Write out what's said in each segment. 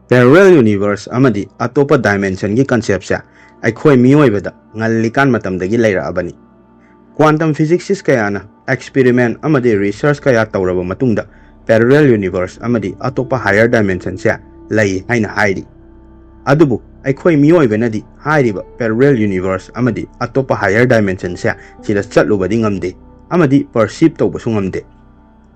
Parallel universe amadi Atoppa dimension gi concept se aikhoi miyoibada ngallikan matamdagi leirabani. Quantum physics kayana experiment amadi research kaya tawraba matungda parallel universe amadi Atoppa higher dimension se lay haina hairi. Adubu aikhoi miyoibanadi hairiba parallel universe amadi Atoppa higher dimension se sida chatlubadi ngamde amadi perceive tawbasu ngamde.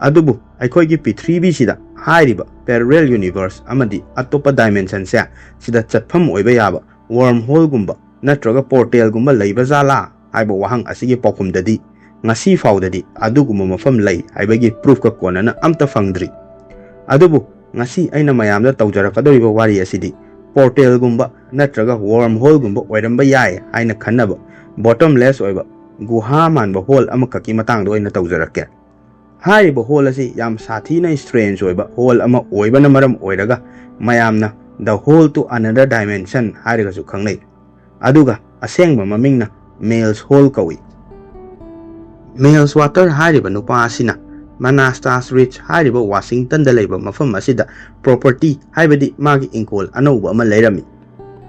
Adubu aikhoi gi Prithvi sida hairiba parallel universe amadi Atoppa dimension se sida chatpham oiba yaba wormhole gumba natraga portal gumba leiba jala haiba wahang asigi pakhumdadi ngasi faudadi adugumba mafam lei haibagi proof ka konana amta fangdri. Adubu ngasi aina mayamda tawjarakadoriba wari asidi portal gumba natraga wormhole gumba oiramba yai haina khannaba bottomless oiba guha manba hole amakaki matangda oina tawjarake. Hariba hole asi yam sathina strange oiba hole ama oibana maram oiraga mayamna the hole to another dimension harigasu khangnai. Aduga asengba mamingna Mel's hole kawi. Mel's water hariba nupa asina Manastas Ridge hariba Washington da leiba mafam asida property haibadi magi inkol anouba ama leirami.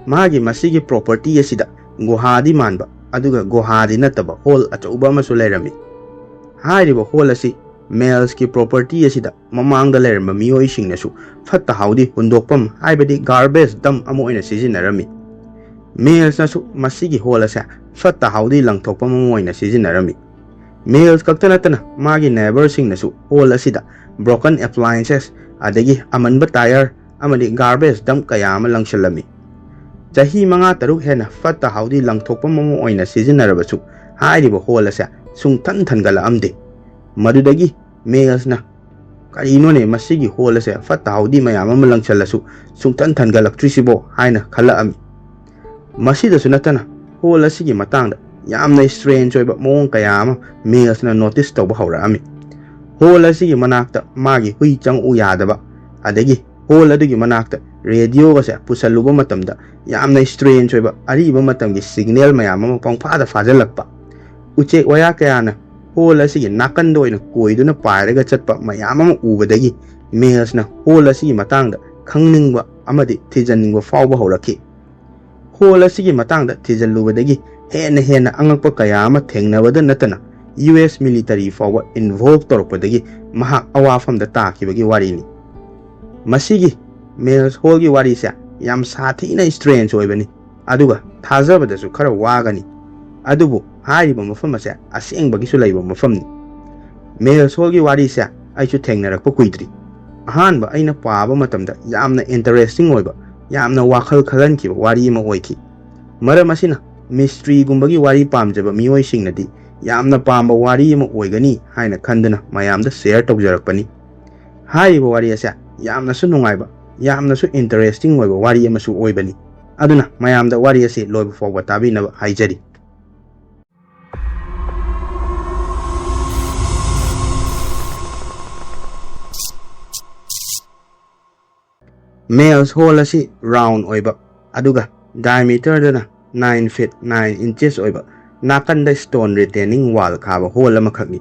Magi masigi property asida guhadi manba aduga guhadi nataba hole achauba amasu leirami. Hariba hole asi Males ki property asida mamang da lerma miyoi singnasu fatta haudi hundokpam haibadi garbage dam amo ina sizinarami. Males nasu masigi hole asa fatta haudi langthokpam amo ina sizinarami. Males kaktanatana magi neighbor singnasu hole asida broken appliances adagi amanba tire amadi garbage dam kayama langshalami. Jahi manga taruk hena fatta haudi langthokpam amo ina sizinarabasu hairiba hole asa sungtan thangala amde. Madudagi Males na karinone masigi hole se fatta haudi mayam ama langchalasu sungtan thangalaktrisibo haina khala ami. Masida sunatana hole asigi matangda yamna strange oiba mong kayama Males na notice tawba hawra ami. Hole asigi manakta magi hui chang u yadaba adagi hole adugi manakta radio ga se pusaluba matamda yamna strange oiba ariba matamgi signal mayam ama pangphada fajalakpa. Uchek waya kayana hole asigi nakando oina koiduna pairaga chatpa mayam ama ubadagi Males na hole asigi matangda khangningba amadi thijaningba fawba hawraki. Hole asigi matangda thijanlubadagi hena angakpa kaya ama thengnabada natana US military fawba involve torpadagi mahak awafamda takibagi warini. Masigi Males hole gi wari se yam sathina strange oibani aduga thajabadasu khara wagani. Adubu hariba mafam ase asengbagisu leiba mafamni. Males hole gi wari se aichu thengnarakpa kuidri. Ahanba aina paaba matamda yamna interesting oiba yamna wakhal khalankiba wari ama oiki. Maram asina mystery gumbagi wari pamjaba miyoi singnadi yamna pamba wari ama oigani haina khandana mayamda share tawjarakpani. Hariba wari ase yamna su nungaiba yamna su interesting oiba wari ama su oibani. Aduna mayamda wari ase loiba fawba tabinaba haijari. Males hole asi round oiba aduga diameter dana 9 feet 9 inches oiba nakanda stone retaining wall khaba hole amakhakni.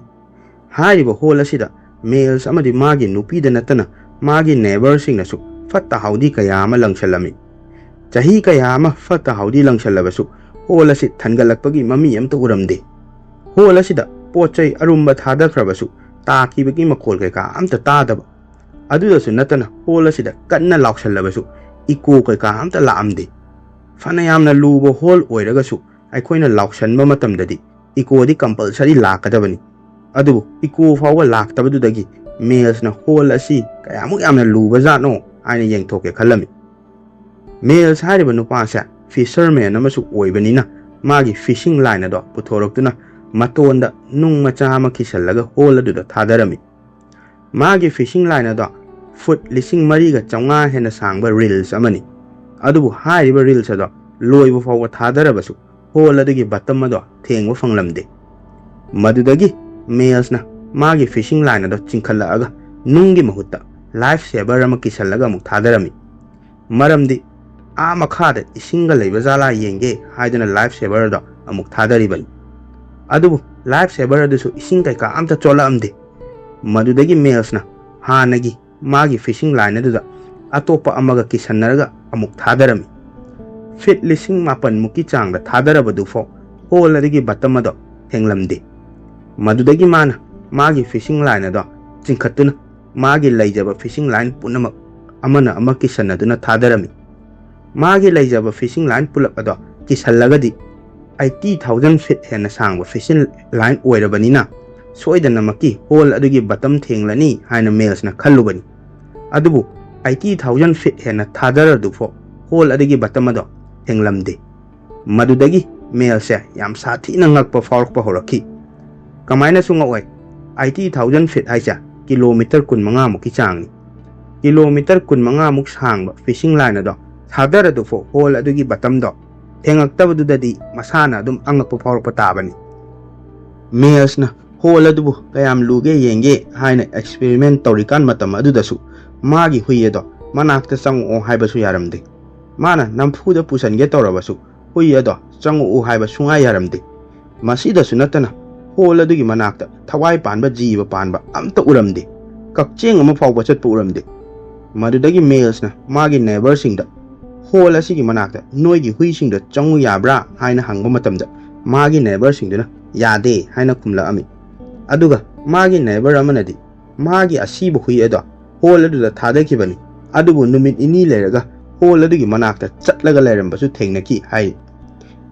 Hariba hole asida Males amadi magi nupi da natana magi neighbor singnasu fatta haudi kayama langshalami. Jahi kayama fatta haudi langshalabasu hole asi thangalakpagi mami amta uramde. Hole asida pochai arumba thadakrabasu takibagi makhol kaika amta tadaba. Adudasu natana hole asida kanna laukshalabasu iko kaika amta laamde. Fanayamna lubo hole oiragasu aikoina laukshanba matamdadi iko di compulsory lakadabani. Adubu iko fawwa laktabadudagi Males na hole asi kayamuk yamna luba jatno aina yengthoke khalami. Males hariba nupa se fisherman amasu oibanina magi fishing line ado puthoroktuna matonda nung macha ama kisallaga hole aduda thadarami. Magi fishing line ado foot lising mariga chawnga hena sangba reels amani. Adubu hariba reels ado loiba fawwa thadarabasu hole adagi bottom ado thengwa fanglamde. Madudagi Males na magi fishing line ado chingkhalaga nungi mahutta life saver ama kisallaga amuk thadarami. Maramdi a makhada isinga leiba jala yenge haidana life saver ado amuk thadaribani. Adubu life saver ado su ising kaika amta chola amde. Madudagi Males na hanagi magi fishing line ado Atoppa amaga kisannaraga amuk thadarami. Fit lising mapan muki changda thadarabadu fo hole adigi bottom ado thenglamde. Madudagi mana magi fishing line ado chingkhatuna magi laijaba fishing line punamak amana ama kisannaduna thadarami. Magi laijaba fishing line pulap ado kisallagadi 80,000 feet hena sangba fishing line oirabanina soidana maki hole adugi bottom thenglani haina males na khallubani. Adubu 80,000 feet hena thadaradu fo hole adugi bottom ado thenglamde. Madudagi males yam sathina ngakpa fawrkpa horaki. Kamaina sunga oi 80,000 feet haisa kilometer 15 muki changni. Kilometer 15 muk sangba fishing line ado thadaradu fo hole adugi bottom do thengaktabadudadi masana adum angakpa fawrkpa tabani. Males na hole adubu kayam luge yenge haina experiment tawrikan matam adudasu magi hui ado manakta changu haibasu yaramde. Mana namfuda pusange tawrabasu hui ado changu haiba sunga yaramde. Masidasu natana hole adugi manakta thawai panba jiba panba amta uramde. Kakcheng ama fawba chatpa uramde. Madudagi males na magi neighbor singda hole asigi manakta noigi hui singda changu yabra haina hangba matamda magi neighbor singduna yade haina kumla ami. Aduga magi neighbor amanadi magi asiba hui ado hole aduda thadakibani. Adubu numit ini leraga hole adugi manakta chatlaga lerambasu thengnaki hai.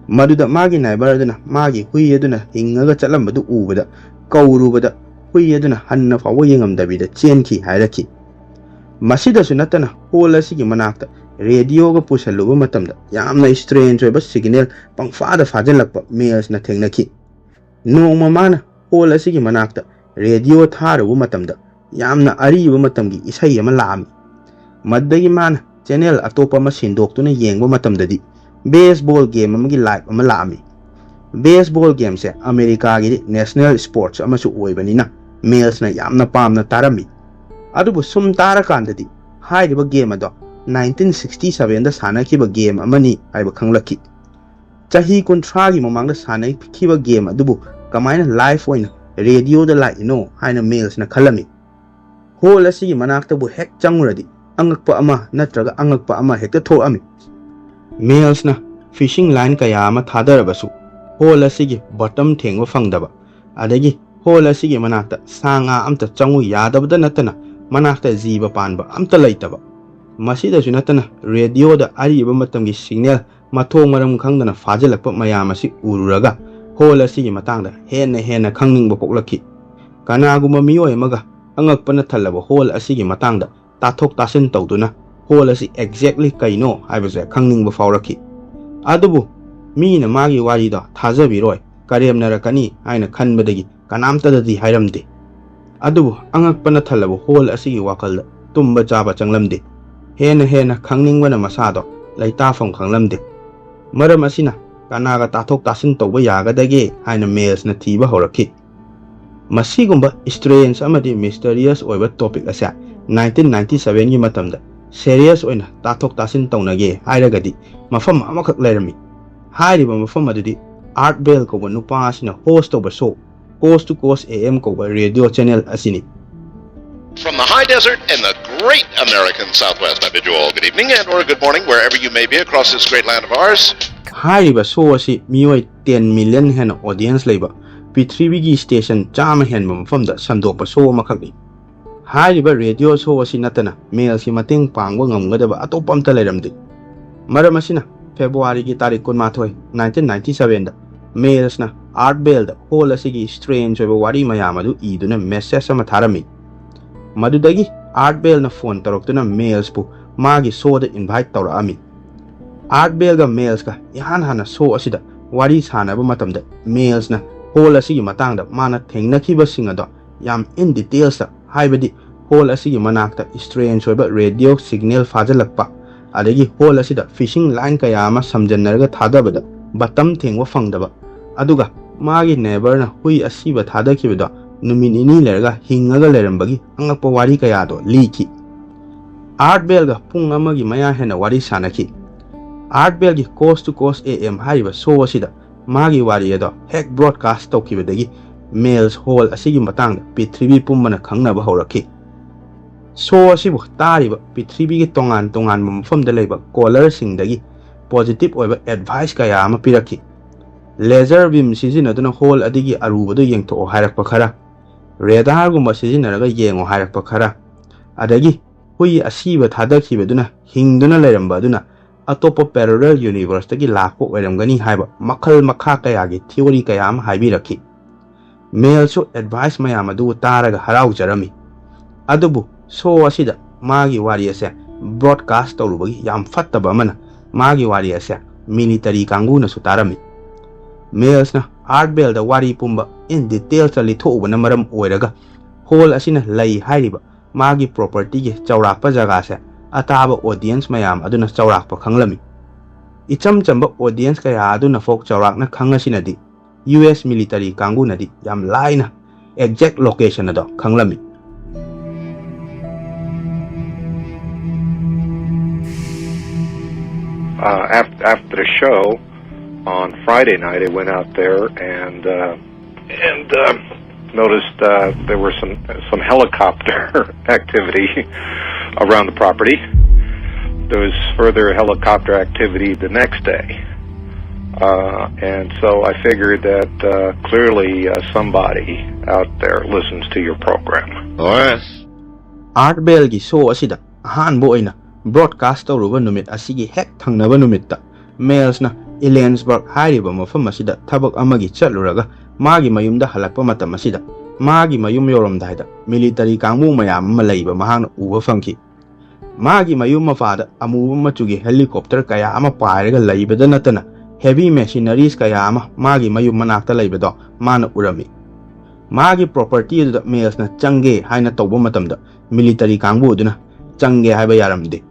Maduda magi neighbor aduna magi hui aduna hingaga chatlambadu ubada kaurubada hui aduna hanna fawa yengamdabida chenki hairaki. Masidasu natana hole asigi manakta radio ga pusaluba matamda yamna strange oiba signal pangfada fajalakpa males na thengnaki. Nongma mana hole asigi manakta radio tharubu matamda yamna ariba matamgi isai ama laami. Maddagi mana channel Atoppa ama sindoktuna yengba matamdadi baseball game amagi live ama laami. Baseball game se America gi national sports amasu oibanina males na yamna pamna tarami. Adubu sum tarakandadi hairiba game ado 1967 da sanakiba game amani aiba khanglaki. Chahi kunthra gi mamangda sanakiba game adubu kamaina live oina radio da lai no haina males na khalami. Hole asigi manakta bu hek changuradi angakpa ama natraga angakpa ama hekta thoami. Males na fishing line kaya ama thadarabasu hole asigi bottom thengwa fangdaba. Adagi hole asigi manakta sanga amta changu yadabda natana manakta jiba panba amta laitaba. Masida sunatana radio da ariba matamgi signal mathong maram khangdana fajalakpa mayamasi ururaga hole asigi matangda hena khangningba poklaki. Kanaguma miyoi amaga angakpana thalaba hole asigi matangda tathok tasin tawduna hole asi exactly kaino haibase khangningba fawraki. Adubu mina magi warida thajabiroi karemnarakani haina khanbadagi kanamtadadi hairamde. Adubu angakpana thalaba hole asigi wakalda tumba chaba changlamde. Hena khangningwana masado laitafam khanglamde. Maram asina kanaga tathok tasin tawba yagadage haina males na thiba horaki. Masigumba strange amadi mysterious oiba topic asa 1997 gi matamda serious oina tathok tasin tawnage hairagadi mafam amakak lerami. Hairiba mafam adudi Art Bell ko nupa asina host of a show Coast to Coast AM ko radio channel asini. From the high desert and the great American Southwest, I bid you all good evening and or good morning wherever you may be across this great land of ours. Hairiba show asi miyoi 10 million hen audience labor Prithivigi station chama hen mafamda sandokpa show amakakni. Hairiba radio show asi natana males ki mating pangwa ngamgadaba atoppa amta leiramde. Maram asina February ki tarik 12 1997 da males na Art Bell da hole asigi strange oiba wari mayamadu iduna message ama tharami. Madudagi Art Bell na phone taraktuna males pu magi show da invite tawraami. Art Bell ga males ka hana show asida wari sanaba matamda males na hole asigi matangda mana thengnakiba singado yam in details ta haibadi hole asigi manakta strange oiba radio signal fajalakpa adagi hole asida fishing line kaya ama samjannarga thadabada bottom thengwa fangdaba aduga magi neighbor na hui asiba thadakibada numin ini lerga hingaga lerambagi angakpa wari kaya do liki. Art Bell ga pung amagi maya hena wari sanaki. Art Bell gi Coast to Coast AM haiba show asida magi wari ado hek broadcast tawkibadagi males hole asigi matangda Prithvi pumbana khangnaba horaki. So asibu tariba Pitribi ki tongan mafamda leba caller singdagi positive oiba advice kaya ama piraki. Laser beam sizinaduna hole adigi arubadu yengtho hairakpa khara. Radar gumba sizinaraga yengo hairakpa khara. Adagi hui asiba thadakhibaduna hingduna lairambaduna Atoppa parallel universe tagi lakpo oiramgani haiba makhal makha kayagi theory kaya ama haibiraki. Mel so advice mayam adu taraga haraujarami. Adubu so asida magi wari ase broadcast tawrubagi yam fattaba amana magi wari ase military kanguna su tarami. Mels na art bell da wari pumba in detail tali thobana maram oiraga hole asina lai hairiba magi property ge chawrakpa jaga se ataba audience mayam aduna chawrakpa khanglami. Icham chamba audience kaya aduna folk chawrakna khangasinadi US military kangunadi yam laina exact location ado khanglami. After the show on Friday night, I went out there and noticed there were some helicopter activity around the property. There was further helicopter activity the next day, and so I figured that clearly somebody out there listens to your program. Oh yes. Art Bell gi show asida ahanbo oina broadcast tawruba numit asigi hek thangnaba numitta Mels na Ellensburg hairiba mafam asida thabak amagi chatluraga magi mayumda halakpa matam asida magi mayum yoromdaida military kangmu mayam ama leiba mahang uba fangki. Magi mayum mafada amuba machugi helicopter kaya ama pairaga leibada natana heavy machineries kaya ama magi mayum manakta leibado mana urami. Magi property da Mels na change haina tawba matamda military kangbu duna change haiba yaramde.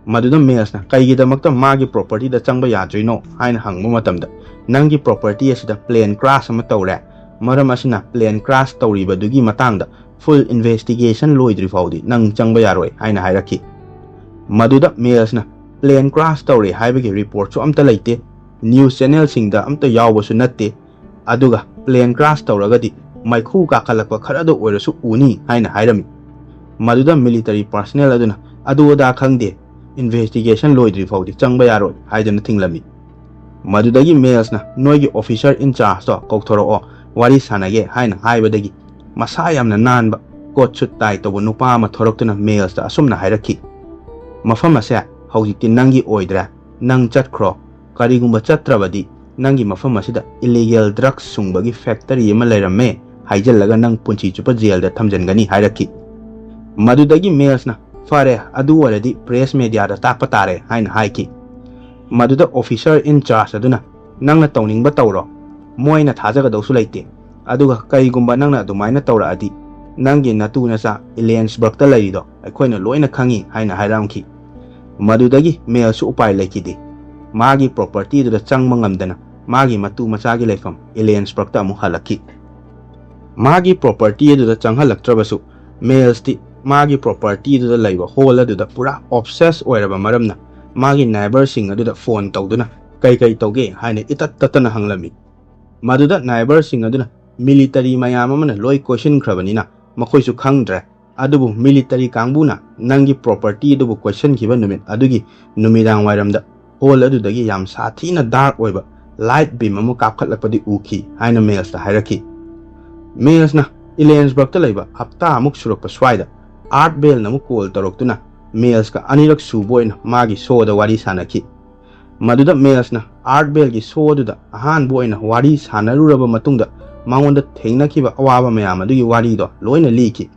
Maduda Mels na kaigidamakta magi property da changba yadrino haina hangbu matamda nangi property asida plane crash ama tawre maram asina plane crash tawribadugi matangda full investigation loidri faudi nang changba yaroi haina hairaki. Maduda Mels na plane crash tawre haibagi report so amta leite news channel singda amta yawbasu natte aduga plane crash tawragadi maikhu kakhalakpa kharado oirasu uni haina hairami. Maduda military personnel aduna aduda khangde investigation loidri faudi changba yaroi haidana thinglami. Madudagi Mels na noigi officer in charge to kokthoro wari sanage haina haibadagi masa yamna nanba coat suit tai tobu nupa ama thoroktuna Mels ta asumna hairaki. Mafam ase hojikti nangi oidra nang chatkhro karigumba chatrabadi nangi mafam asida illegal drugs sungbagi factory ama leirame haijallaga nang punchi chupa jail da thamjangani hairaki. Madudagi Mels na fare adu waradi press media da takpa tare haina haiki. Maduda officer in charge aduna nangna tawningba tawro moina thajagadawsu leite aduga kaigumba nangna adumaina tawra adi nangi natu na sa Ellensburg ta laido aikoina loina khangi haina hairamki. Madudagi Mels su upai lekidi magi property da changma ngamdana magi matu machagi leifam Ellensburg ta amu halaki. Magi property da changhalaktrabasu Mels ti magi property da laiba hole da pura obsessed oiraba maramna magi neighbor sing aduda phone tawduna kai tawge haina itat tatana hanglami. Maduda neighbor sing aduna military mayam amana loi question khrabanina makhoisu khangdre adubu military kangbuna nangi property adubu question khiba numit adugi numidang wairamda hole adudagi yam sathina dark oiba light beam amu kapkhatlakpadi uki haina Mels ta hairaki. Mels na Ellensburg ta laiba hapta amuk surakpa swaida Art Bell namu call toroktuna Mels ka anirak suboin magi so da wari sanaki. Maduda Mels na Art Bell gi so da ahan boina wari sanaruraba matungda mangonda thengnakiba awaba mayam adugi wari do loina liki.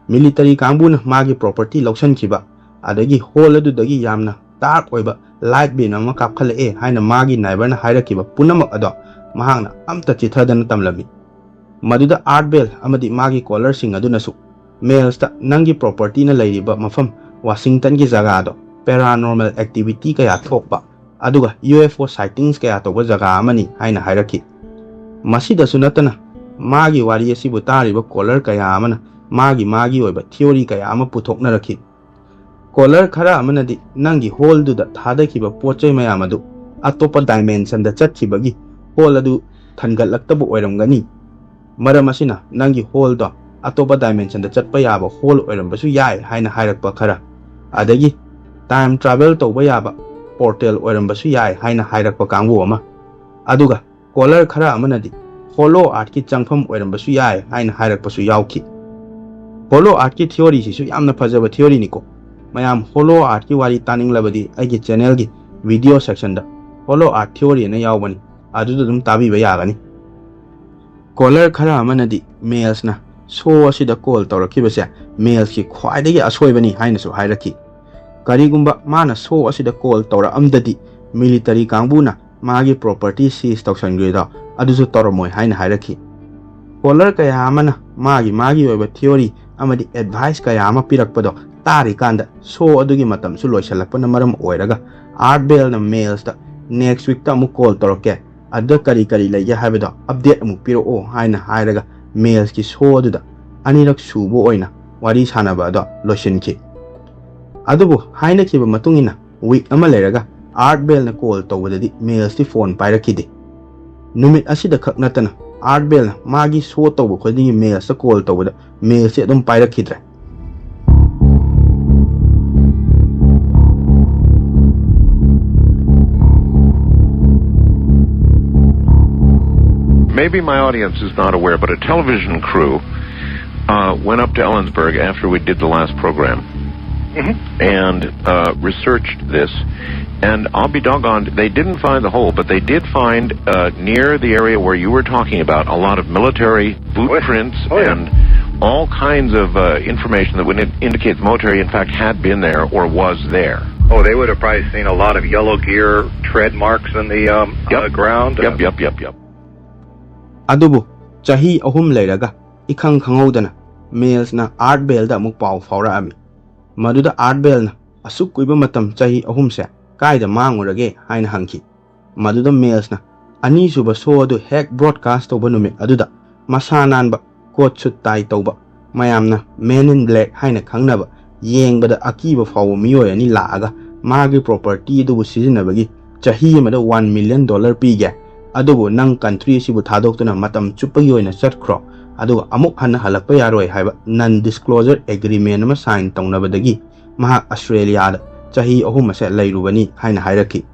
Military kangbuna magi property lauksankiba adagi hole adudagi yamna dark oiba light beam ama kapkhale haina magi neighbor na hairakiba punamak ado mahangna amta chithadana tamlami. Maduda Art Bell amadi magi caller sing adunasu Mels ta nangi property na lairiba mafam Washington ki jaga do paranormal activity kaya thokpa aduga UFO sightings kaya toba jaga amani haina hairaki. Masida sunatana magi wari asibu tariba caller kaya amana magi oiba theory kaya ama puthokna rakhi. Caller khara amana di nangi hole du da thadakiba pochai mayam adu Atoppa dimension da chatkibagi hole adu thangatlaktabu oiramgani. Maram asina nangi hole do Atoppa dimension da chatpa yaba hole oirambasu yai haina hairakpa khara adagi time travel tawba yaba portal oirambasu yai haina hairakpa kangbu ama aduga caller khara amanadi hollow art ki changpham oirambasu yai haina hairakpasu yauki hollow art ki theory sisu yamna phajaba theory niko mayam hollow art ki wari taning labadi aigi channel gi video section da hollow art theory na yaubani adudu dum tabi ba yagani caller khara amanadi males na so asida call tawrakibase males ki khwaidagi asoibani hainasu hairaki karigumba mana so asida call tawra amdadi military kangbuna magi property seize tawsangredo adusu tawramoi haina hairaki caller kaya amana magi oiba theory amadi advice kaya ama pirakpado tari kanda so adugi matam su loisalakpana maram oiraga art bell na males da next week ta mu call tawrake adda kari laiya habida update mu piro o haina hairaga males ki so da anirak subo oina wari sanaba da loishinki adubu haina kiba matungina week ama leraga art bell na call tawdadi males ti phone pairakide numit asida khaknatana art bell na magi so tawbu khodi males ta call tawda males ti adum pairakidre Maybe my audience is not aware, but a television crew went up to Ellensburg after we did the last program and researched this. And I'll be doggone, they didn't find the hole, but they did find near the area where you were talking about a lot of military boot prints and all kinds of information that would indicate the military, in fact, had been there or was there. Oh, they would have probably seen a lot of yellow gear tread marks in the on the ground. Yep. adubu chahi ahum leiraga ikhang khangodana males na art bell da amuk pau faura ami maduda art bell na asuk kuiba matam chahi ahum se kaida mangurage haina hangki maduda males na ani suba so adu hek broadcast toba numit aduda masanan ba coat suit tai toba mayamna men in black haina khangnaba yengbada akiba fawo miyoy ani laaga magi property du sizinabagi chahi amada $1 million pige adubu nang country sibu thadokna matam chupagi oina chatkro aduga amuk hanna halakpa yaroi haiba non disclosure agreement ma sign tawnabadagi mahak Australia da chahi ahum ase lairubani haina hairaki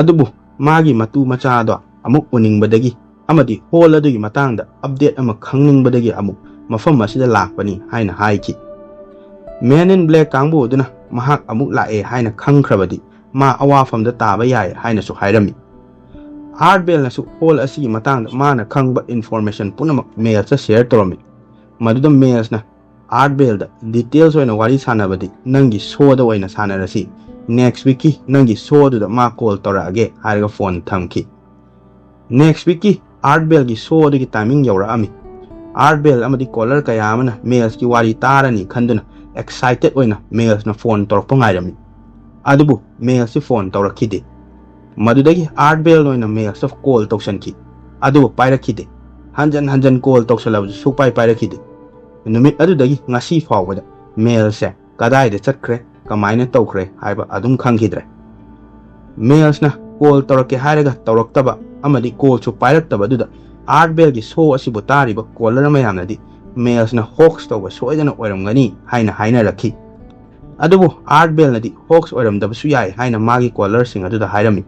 adubu magi matu macha do amuk uningbadagi amadi hol adugi matangda update ama khangningbadagi amuk mafam asida lakpani haina haiki men in black kangbu duna mahak amuk lae haina khangkhrabadi ma awafam da taba yai haina su hairami art bell na su hol asi matang mana khangba information punama mail sa share toromi maduda mails na art bell da details oina wari sanabadi nangi show da oina sanarasi next week ki nangi show da ma call torage harga phone thamki next week ki art bell gi show da gi timing yawra ami art bell amadi caller kaya amana mails ki wari tarani khanduna excited oina mails na phone torpa ngairami adubu mails si phone torakide madudagi art bell oina mails of call tawsanki adubu pairakide hanjan call tawsalab supai pairakide numit adudagi ngasi fawada mail se kadai de chatkre kamaina tawkre haiba adum khangkidre mails na call torake haraga tawraktaba amadi call su pairaktaba duda art bell gi so asibu tariba caller mayamnadi mails na hoax tawba soidana oiramgani haina rakhi adubu art bell nadi hoax oiramdaba su yai haina magi caller sing aduda hairami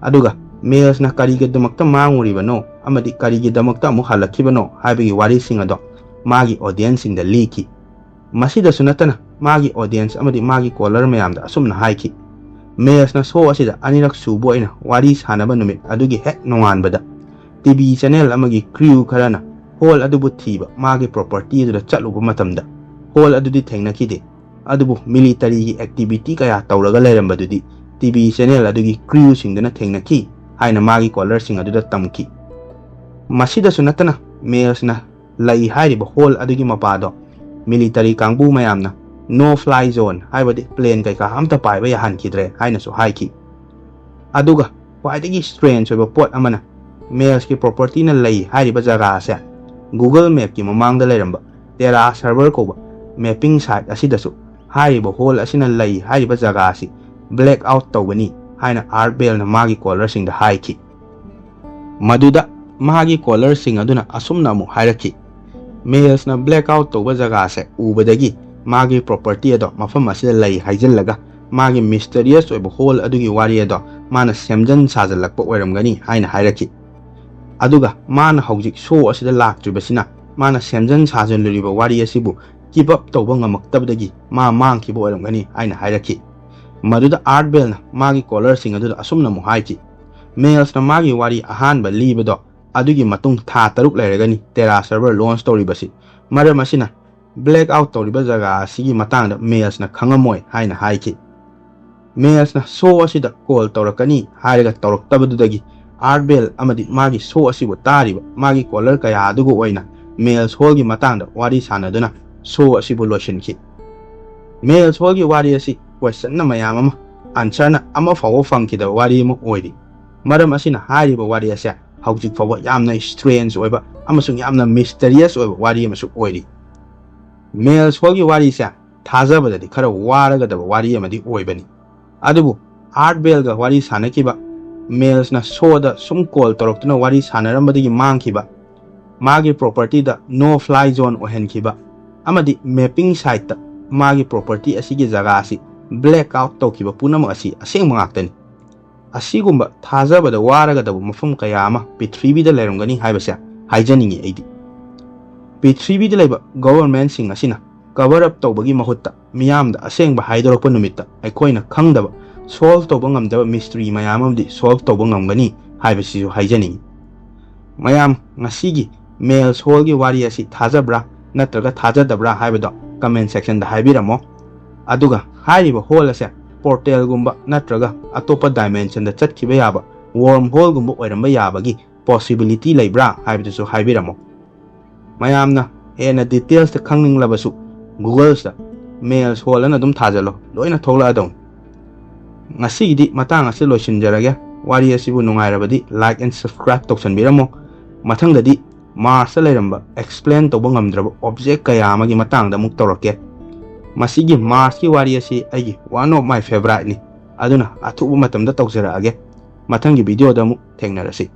aduga mails na karige damakta manguribano amadi karige damakta mu halakhibano haibagi wari sing ado magi audience in the leaky masida sunatana magi audience amadi magi caller mayamda asumna haiki mails na so asida anirak subo ina wari sanaba numit adugi hek nonganbada TV channel amagi crew kharana hol adubu thiba magi property da chatluba matamda hol adudi thengnakide adubu military activity kaya tawraga leirambadudi TV channel adugi crew singdana thengnaki haina magi caller sing aduda tamki masida sunatana mails na lai hairiba hol adugi mapado military kangbu mayamna no fly zone haibadi plane kaika amta paiba ya hankidre haina su haiki aduga kwaidagi strange oiba pot amana mails ki property na lai hairiba jaga ase Google Map ki mamangda leiramba Terra server koba mapping site asidasu hairiba hol asina lai hairiba jaga asi black out tawbani haina art bell na magi caller sing da haiki maduda magi caller sing aduna asumna mu hairaki ꯃꯦꯜꯁꯅ ꯕ꯭ꯂꯦꯛꯑꯥꯎꯠ ꯇꯧꯕ ꯖꯒꯥꯁꯦ ꯎꯕꯗꯒꯤ ꯃꯥꯒꯤ property ꯑꯗꯣ ꯃꯐꯝ ꯑꯁꯤꯗ ꯂꯩ ꯍꯥꯏꯖꯤꯜꯂꯒ ꯃꯥꯒꯤ ꯃꯤꯁꯇꯔꯤꯌꯁ ꯑꯣꯏꯕ hall ꯑꯗꯨꯒꯤ ꯋꯥꯔꯤ ꯑꯗꯣ ꯃꯥꯅ ꯁꯦꯝꯖꯤꯟ ꯁꯥꯖꯤꯜꯂꯛꯄ ꯑꯣꯏꯔꯝꯒꯅꯤ ꯍꯥꯏꯅ ꯍꯥꯏꯔꯛꯈꯤ ꯑꯗꯨꯒ ꯃꯥꯅ ꯍꯧꯖꯤꯛ ꯁꯣ ꯑꯁꯤꯗ ꯂꯥꯛꯇ꯭ꯔꯤꯕꯁꯤꯅ ꯃꯥꯅ ꯁꯦꯝꯖꯤꯟ ꯁꯥꯖꯤꯜꯂꯨꯔꯤꯕ ꯋꯥꯔꯤ ꯑꯁꯤꯕꯨ ꯀꯤꯞ ꯑꯞ ꯇꯧꯕ ꯉꯝꯃꯛꯇꯕꯗꯒꯤ ꯃꯥ ꯃꯥꯡꯈꯤꯕ ꯑꯣꯏꯔꯝꯒꯅꯤ ꯍꯥꯏꯅ ꯍꯥꯏꯔꯛꯈꯤ ꯃꯗꯨꯗ ꯑꯥꯔꯠ ꯕꯦꯜꯅ ꯃꯥꯒꯤ ꯀꯣꯂꯔꯁꯤꯡ ꯑꯗꯨꯗ ꯑꯁꯨꯝꯅ ꯑꯃꯨꯛ ꯍꯥꯏꯈꯤ ꯃꯦꯜꯁꯅ ꯃꯥꯒꯤ ꯋꯥꯔꯤ ꯑꯍꯥꯟꯕ ꯂꯤꯕꯗꯣ ꯑꯗꯨꯒꯤ ꯃꯇꯨꯡ ꯊꯥ 6 ꯂꯩꯔꯒꯅꯤ ꯇꯦꯔꯥ ꯁꯔꯚꯔ ꯂꯣꯟꯆ ꯇꯧꯔꯤꯕꯁꯤ ꯃꯔꯝ ꯑꯁꯤꯅ ꯕ꯭ꯂꯦꯛ ꯑꯥꯎꯠ ꯇꯧꯔꯤꯕ ꯖꯒꯥ ꯑꯁꯤꯒꯤ ꯃꯇꯥꯡꯗ ꯃꯦꯜꯁꯅ ꯈꯪꯉꯝꯃꯣꯏ ꯍꯥꯏꯅ ꯍꯥꯏꯈꯤ ꯃꯦꯜꯁꯅ ꯁꯣ ꯑꯁꯤꯗ ꯀꯣꯜ ꯇꯧꯔꯛꯀꯅꯤ ꯍꯥꯏꯔꯒ ꯇꯧꯔꯛꯇꯕꯗꯨꯗꯒꯤ ꯑꯥꯔꯠ ꯕꯦꯜ ꯑꯃꯗꯤ ꯃꯥꯒꯤ ꯁꯣ ꯑꯁꯤꯕꯨ ꯇꯥꯔꯤꯕ ꯃꯥꯒꯤ ꯀꯣꯂꯔ ꯀꯌꯥ ꯑꯗꯨꯒ ꯑꯣꯏꯅ ꯃꯦꯜꯁ ꯍꯣꯜꯒꯤ ꯃꯇꯥꯡꯗ ꯋꯥꯔꯤ ꯁꯥꯟꯅꯗꯨꯅ ꯁꯣ ꯑꯁꯤꯕꯨ ꯂꯣꯏꯁꯤꯟꯈꯤ ꯃꯦꯜꯁ ꯍꯣꯜꯒꯤ ꯋꯥꯔꯤ ꯑꯁꯤ ꯀ꯭ꯋꯦꯁꯟꯅ ꯃꯌꯥꯝ ꯑꯃ ꯑꯟꯁꯔꯅ ꯑꯃ ꯐꯥꯎꯕ ꯐꯪꯈꯤꯗꯕ ꯋꯥꯔꯤ ꯑꯃ ꯑꯣꯏꯔꯤ ꯃꯔꯝ ꯑꯁꯤꯅ ꯍꯥꯏꯔꯤꯕ ꯋꯥꯔꯤ ꯑꯁꯤ ꯍꯧꯖꯤꯛ ꯐꯥꯎꯕ ꯌꯥꯝꯅ ꯁ꯭ꯇ꯭ꯔꯦꯟꯖ ꯑꯣꯏꯕ ꯑꯃꯁꯨꯡ ꯌꯥꯝꯅ ꯃꯤꯁꯇꯔꯤꯌꯁ ꯑꯣꯏꯕ ꯋꯥꯔꯤ ꯑꯃꯁꯨ ꯑꯣꯏꯔꯤ ꯃꯦꯜꯁ ꯍꯣꯜꯒꯤ ꯋꯥꯔꯤꯁꯦ ꯊꯥꯖꯕꯗꯗꯤ ꯈꯔ ꯋꯥꯔꯒꯗꯕ ꯋꯥꯔꯤ ꯑꯃꯗꯤ ꯑꯣꯏꯕꯅꯤ ꯑꯗꯨꯕꯨ ꯑꯥꯔꯠ ꯕꯦꯜꯒ ꯋꯥꯔꯤ ꯁꯥꯟꯅꯈꯤꯕ ꯃꯦꯜꯁꯅ ꯁꯣꯗ ꯁꯨꯝ ꯀꯣꯜ ꯇꯧꯔꯛꯇꯨꯅ ꯋꯥꯔꯤ ꯁꯥꯟꯅꯔꯝꯕꯗꯒꯤ ꯃꯥꯡꯈꯤꯕ ꯃꯥꯒꯤ ꯄ꯭ꯔꯣꯄꯔꯇꯤꯗ ꯅꯣ ꯐ꯭ꯂꯥꯏ ꯖꯣꯟ ꯑꯣꯏꯍꯟꯈꯤꯕ ꯑꯃꯗꯤ ꯃꯦꯄꯤꯡ ꯁꯥꯏꯠꯇ ꯃꯥꯒꯤ ꯄ꯭ꯔꯣꯄꯔꯇꯤ ꯑꯁꯤꯒꯤ ꯖꯒꯥ ꯑꯁꯤ ꯕ꯭ꯂꯦꯛ ꯑꯥꯎꯠ ꯇꯧꯈꯤꯕ ꯄꯨꯝꯅꯃꯛ ꯑꯁꯤ ꯑꯁꯦꯡꯕ ꯉꯥꯛꯇꯅꯤ ꯑꯁꯤꯒꯨꯝꯕ ꯊꯥꯖꯕꯗ ꯋꯥꯔꯒꯗꯕ ꯃꯐꯝ ꯀꯌꯥ ꯑꯃ ꯄ꯭ꯔꯤꯊꯤꯕꯤꯗ ꯂꯩꯔꯝꯒꯅꯤ ꯍꯥꯏꯕꯁꯦ ꯍꯥꯏꯖꯅꯤꯡꯉꯤ ꯑꯩꯗꯤ ꯄ꯭ꯔꯤꯊꯤꯕꯤꯗ ꯂꯩꯕ ꯒꯣꯚꯔꯟꯃꯦꯟꯠꯁꯤꯡ ꯑꯁꯤꯅ ꯀꯚꯔ ꯑꯞ ꯇꯧꯕꯒꯤ ꯃꯍꯨꯠꯇ ꯃꯤꯌꯥꯝꯗ ꯑꯁꯦꯡꯕ ꯍꯥꯏꯗꯣꯔꯛꯄ ꯅꯨꯃꯤꯠꯇ ꯑꯩꯈꯣꯏꯅ ꯈꯪꯗꯕ ꯁꯣꯜꯚ ꯇꯧꯕ ꯉꯝꯗꯕ ꯃꯤꯁꯇ꯭ꯔꯤ ꯃꯌꯥꯝ ꯑꯃꯗꯤ ꯁꯣꯜꯚ ꯇꯧꯕ ꯉꯝꯒꯅꯤ ꯍꯥꯏꯕꯁꯤꯁꯨ ꯍꯥꯏꯖꯅꯤꯡꯉꯤ ꯃꯌꯥꯝ ꯉꯁꯤꯒꯤ ꯃꯦꯜꯁ ꯍꯣꯜꯒꯤ ꯋꯥꯔꯤ ꯑꯁꯤ ꯊꯥꯖꯕ꯭ꯔꯥ ꯅꯠꯇ꯭ꯔꯒ ꯊꯥꯖꯗꯕ꯭ꯔꯥ ꯍꯥꯏꯕꯗꯣ ꯀꯃꯦꯟꯠ ꯁꯦꯛꯁꯟꯗ ꯍꯥꯏꯕꯤꯔꯝꯃꯣ ꯑꯗꯨꯒ ꯍꯥꯏꯔꯤꯕ ꯍꯣꯜ ꯑꯁꯦ ꯄꯣꯔꯇꯦꯜꯒꯨꯝꯕ ꯅꯠꯇ꯭ꯔꯒ ꯑꯇꯣꯞꯄ ꯗꯥꯏꯃꯦꯟꯁꯟꯗ ꯆꯠꯈꯤꯕ ꯌꯥꯕ ꯋꯥꯔꯝ ꯍꯣꯜꯒꯨꯝꯕ ꯑꯣꯏꯔꯝꯕ ꯌꯥꯕꯒꯤ ꯄꯣꯁꯤꯕꯤꯂꯤꯇꯤ ꯂꯩꯕ꯭ꯔꯥ ꯍꯥꯏꯕꯗꯨꯁꯨ ꯍꯥꯏꯕꯤꯔꯝꯃꯣ ꯃꯌꯥꯝꯅ ꯍꯦꯟꯅ ꯗꯤꯇꯦꯜꯁꯇ ꯈꯪꯅꯤꯡꯂꯕꯁꯨ ꯒꯨꯒꯜꯁꯇ ꯃꯦꯜꯁ ꯍꯣꯜ ꯑꯅ ꯑꯗꯨꯝ ꯊꯥꯖꯜꯂꯣ ꯂꯣꯏꯅ ꯊꯣꯛꯂꯛꯑꯗꯧꯅꯤ ꯉꯁꯤꯒꯤꯗꯤ ꯃꯇꯥꯡ ꯑꯁꯤ ꯂꯣꯏꯁꯤꯟꯖꯔꯒꯦ ꯋꯥꯔꯤ ꯑꯁꯤꯕꯨ ꯅꯨꯡꯉꯥꯏꯔꯕꯗꯤ ꯂꯥꯏꯛ ꯑꯦꯟ ꯁꯕꯁꯀ꯭ꯔꯥꯏꯕ ꯇꯧꯁꯟꯕꯤꯔꯝꯃꯣ ꯃꯊꯪꯗꯗꯤ ꯃꯥꯔꯁꯇ ꯂꯩꯔꯝꯕ ꯑꯦꯛꯁꯄ꯭ꯂꯦꯟ ꯇꯧꯕ ꯉꯝꯗ꯭ꯔꯕ ꯑꯣꯕꯖꯦꯛ ꯀꯌꯥ ꯑꯃꯒꯤ ꯃꯇꯥꯡꯗ ꯑꯃꯨꯛ ꯇꯧꯔꯛꯀꯦ ꯃꯁꯤꯒꯤ ꯃꯥꯔꯁꯀꯤ ꯋꯥꯔꯤ ꯑꯁꯤ ꯑꯩꯒꯤ ꯋꯥꯟ ꯑꯣꯐ ꯃꯥꯏ ꯐꯦꯚꯣꯔꯥꯏꯠꯅꯤ ꯑꯗꯨꯅ ꯑꯊꯨꯕ ꯃꯇꯝꯗ ꯇꯧꯖꯔꯛꯑꯒꯦ ꯃꯊꯪꯒꯤ ꯚꯤꯗꯤꯑꯣꯗ ꯑꯃꯨꯛ ꯊꯦꯡꯅꯔꯁꯤ